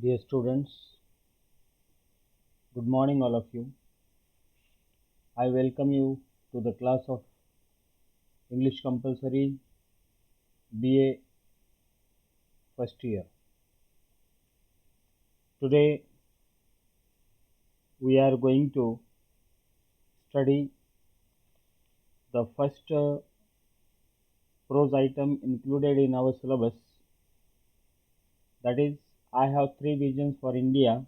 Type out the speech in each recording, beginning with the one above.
Dear students, good morning all of you. I welcome you to the class of English Compulsory BA first year. Today we are going to study the first prose item included in our syllabus, that is I Have Three Visions for India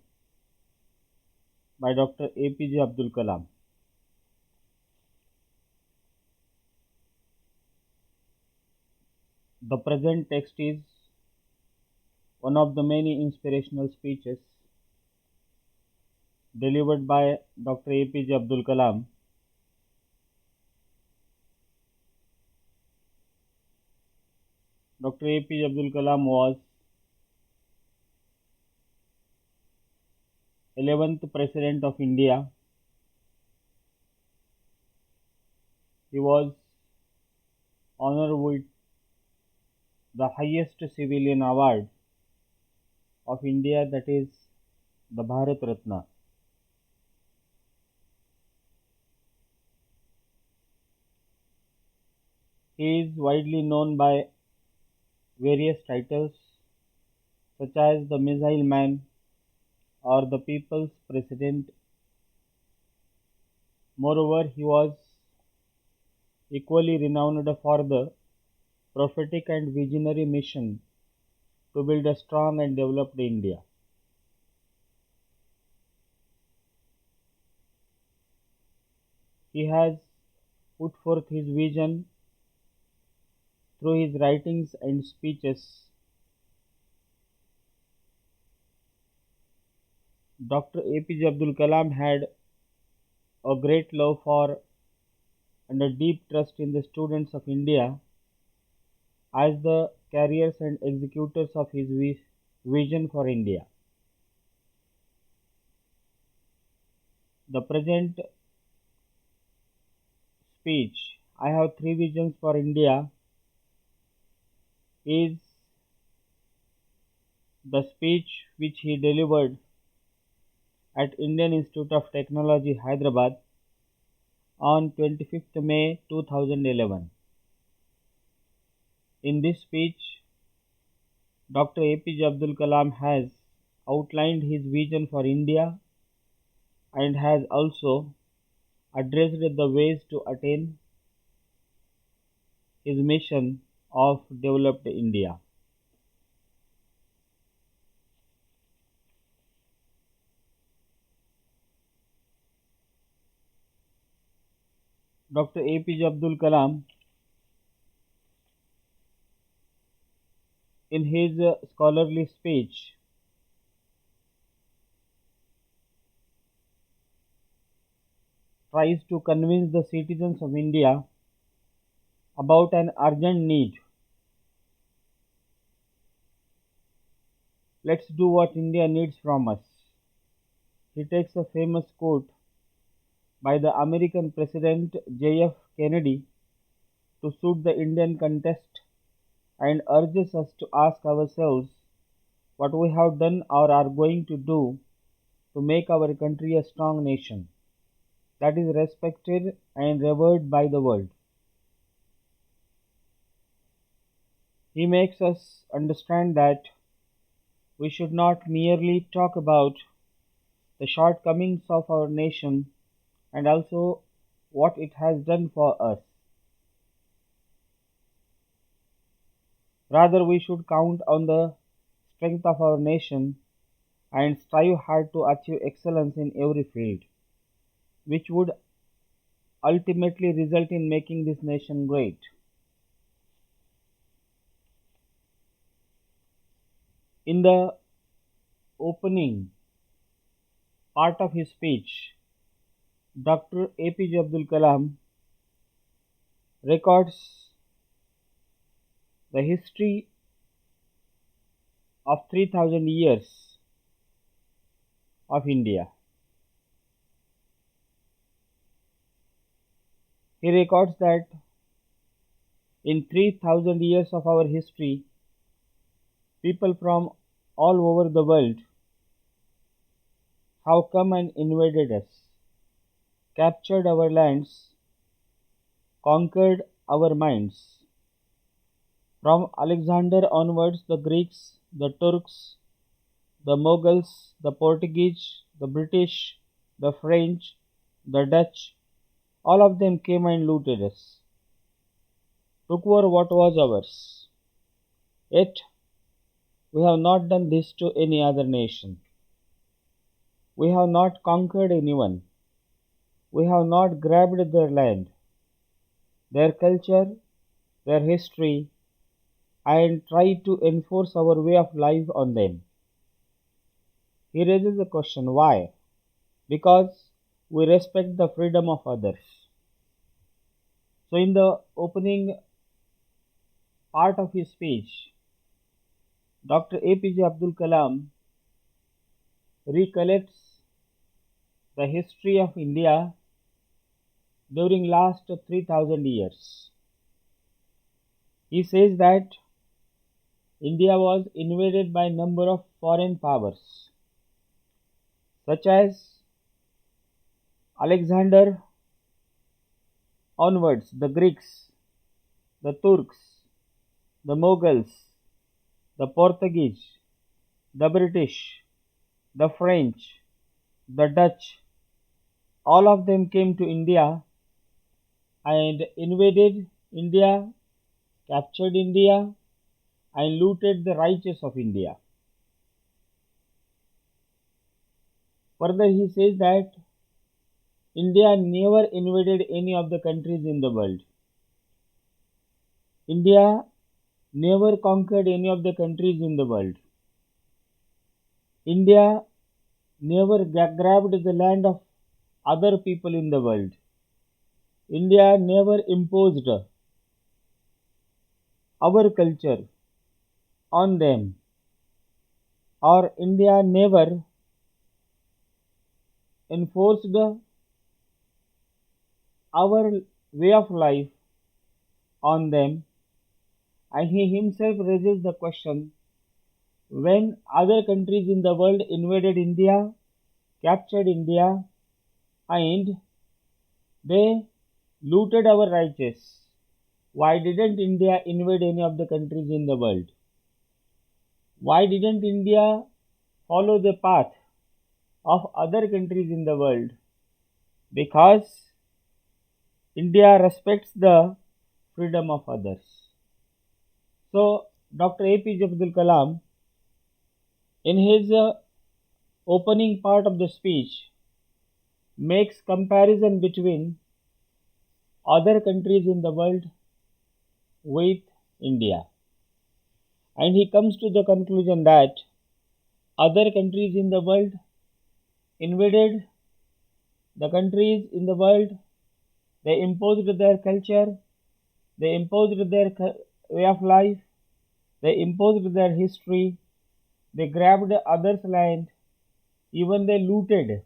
by Dr. APJ Abdul Kalam. The present text is one of the many inspirational speeches delivered by Dr. APJ Abdul Kalam. Dr. APJ Abdul Kalam was 11th President of India. He was honored with the highest civilian award of India, that is the Bharat Ratna. He is widely known by various titles such as the Missile Man or the People's President. Moreover, he was equally renowned for the prophetic and visionary mission to build a strong and developed India. He has put forth his vision through his writings and speeches. Dr. APJ Abdul Kalam had a great love for and a deep trust in the students of India as the carriers and executors of his vision for India. The present speech, I Have Three Visions for India, is the speech which he delivered at Indian Institute of Technology, Hyderabad on 25th May 2011. In this speech, Dr. APJ Abdul Kalam has outlined his vision for India and has also addressed the ways to attain his mission of developed India. Dr. APJ Abdul Kalam, in his scholarly speech, tries to convince the citizens of India about an urgent need. Let's do what India needs from us. He takes a famous quote by the American President J.F. Kennedy to suit the Indian context and urges us to ask ourselves what we have done or are going to do to make our country a strong nation that is respected and revered by the world. He makes us understand that we should not merely talk about the shortcomings of our nation and also what it has done for us. Rather, we should count on the strength of our nation and strive hard to achieve excellence in every field, which would ultimately result in making this nation great. In the opening part of his speech, Dr. APJ Abdul Kalam records the history of 3000 years of India. He records that in 3000 years of our history, people from all over the world have come and invaded us, captured our lands, conquered our minds. From Alexander onwards, the Greeks, the Turks, the Mughals, the Portuguese, the British, the French, the Dutch, all of them came and looted us, took over what was ours. Yet we have not done this to any other nation. We have not conquered anyone. We have not grabbed their land, their culture, their history, and tried to enforce our way of life on them. He raises the question why? Because we respect the freedom of others. So, in the opening part of his speech, Dr. APJ Abdul Kalam recollects the history of India during last 3000 years. He says that India was invaded by a number of foreign powers such as Alexander onwards, the Greeks, the Turks, the Mughals, the Portuguese, the British, the French, the Dutch, all of them came to India and invaded India, captured India, and looted the riches of India. Further, he says that India never invaded any of the countries in the world. India never conquered any of the countries in the world. India never grabbed the land of other people in the world. India never imposed our culture on them, or India never enforced our way of life on them. And he himself raises the question when other countries in the world invaded India, captured India, and they looted our riches, why didn't India invade any of the countries in the world? Why didn't India follow the path of other countries in the world? Because India respects the freedom of others. So, Dr. APJ Abdul Kalam, in his opening part of the speech, makes comparison between other countries in the world with India. And he comes to the conclusion that other countries in the world invaded the countries in the world, they imposed their culture, they imposed their way of life, they imposed their history, they grabbed others' land, even they looted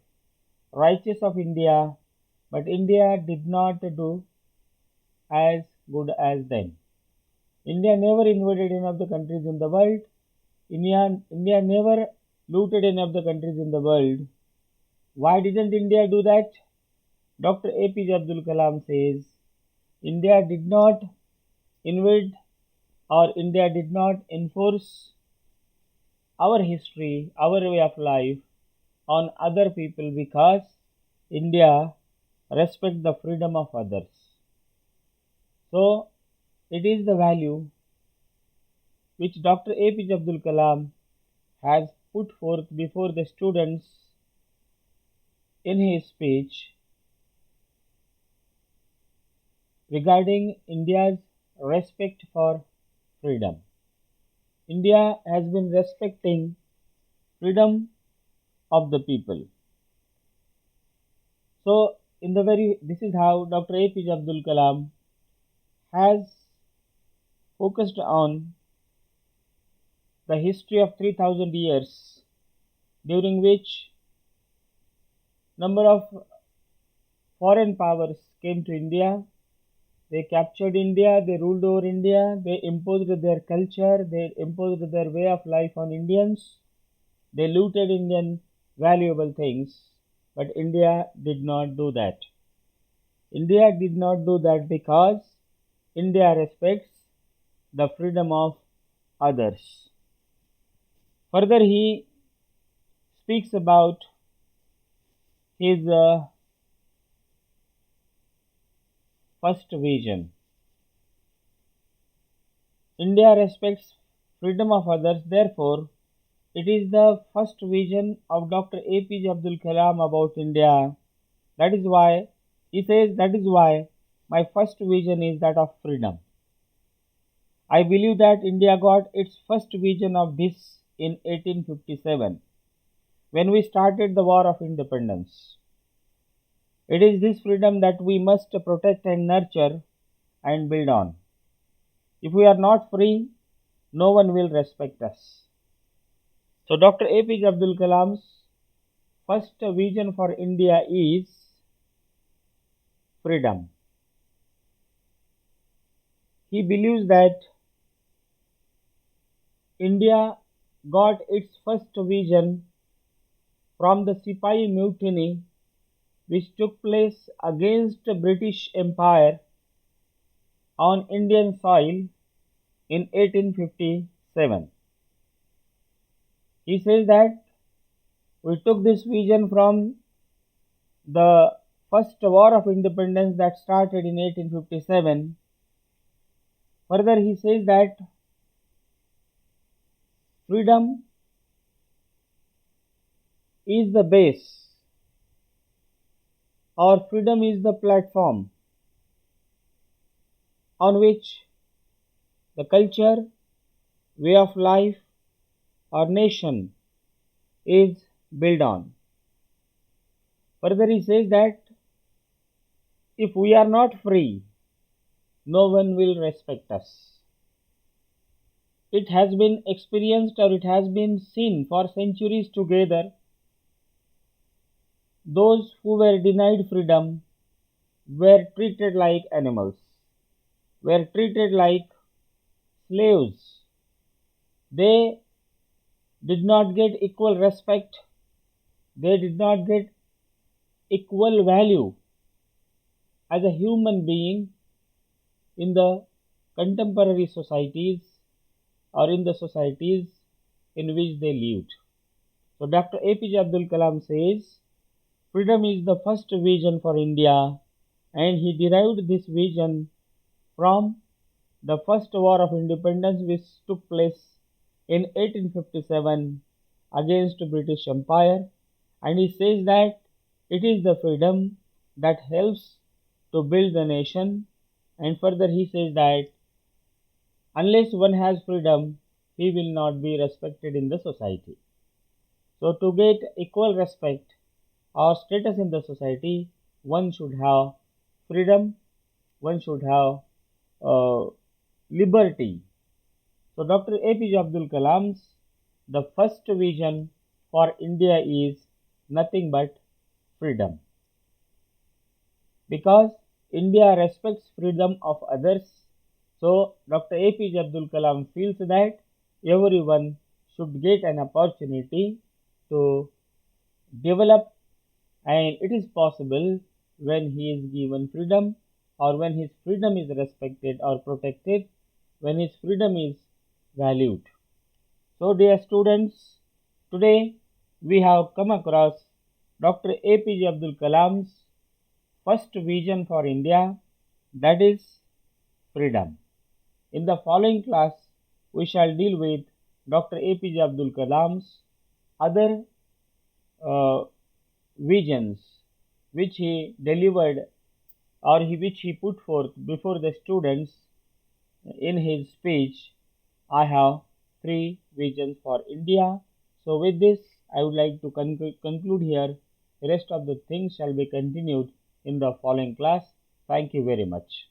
riches of India, but India did not do as good as them. India never invaded any of the countries in the world. India never looted any of the countries in the world. Why didn't India do that? Dr. APJ Abdul Kalam says India did not invade or India did not enforce our history, our way of life on other people because India respects the freedom of others. So, it is the value which Dr. APJ Abdul Kalam has put forth before the students in his speech regarding India's respect for freedom. India has been respecting freedom of the people. So, this is how Dr. APJ Abdul Kalam has focused on the history of 3000 years during which number of foreign powers came to India. They captured India, they ruled over India, they imposed their culture, they imposed their way of life on Indians, they looted Indian valuable things, but India did not do that. India did not do that because India respects the freedom of others. Further, he speaks about his first vision. India respects freedom of others, therefore, it is the first vision of Dr. APJ Abdul Kalam about India. That is why he says, that is why my first vision is that of freedom. I believe that India got its first vision of this in 1857 when we started the War of Independence. It is this freedom that we must protect and nurture and build on. If we are not free, no one will respect us. So Dr. APJ Abdul Kalam's first vision for India is freedom. He believes that India got its first vision from the Sipahi Mutiny which took place against the British Empire on Indian soil in 1857. He says that we took this vision from the first war of independence that started in 1857. Further, he says that freedom is the base, or freedom is the platform on which the culture, way of life, or nation is built on. Further, he says that if we are not free, no one will respect us. It has been experienced or it has been seen for centuries together. Those who were denied freedom were treated like animals, were treated like slaves. They did not get equal respect, they did not get equal value as a human being in the contemporary societies or in the societies in which they lived. So Dr. APJ Abdul Kalam says, freedom is the first vision for India, and he derived this vision from the first war of independence which took place in 1857 against British Empire, and he says that it is the freedom that helps to build the nation. And further he says that unless one has freedom, he will not be respected in the society. So to get equal respect or status in the society, one should have freedom, one should have liberty. So Dr. APJ Abdul Kalam's the first vision for India is nothing but freedom. Because India respects freedom of others, so Dr. APJ Abdul Kalam feels that everyone should get an opportunity to develop, and it is possible when he is given freedom or when his freedom is respected or protected, when his freedom is valued. So dear students, today we have come across Dr. APJ Abdul Kalam's first vision for India, that is freedom. In the following class, we shall deal with Dr. APJ Abdul Kalam's other visions which he delivered or which he put forth before the students in his speech. I have 3 visions for India. So with this, I would like to conclude here. The rest of the things shall be continued in the following class. Thank you very much.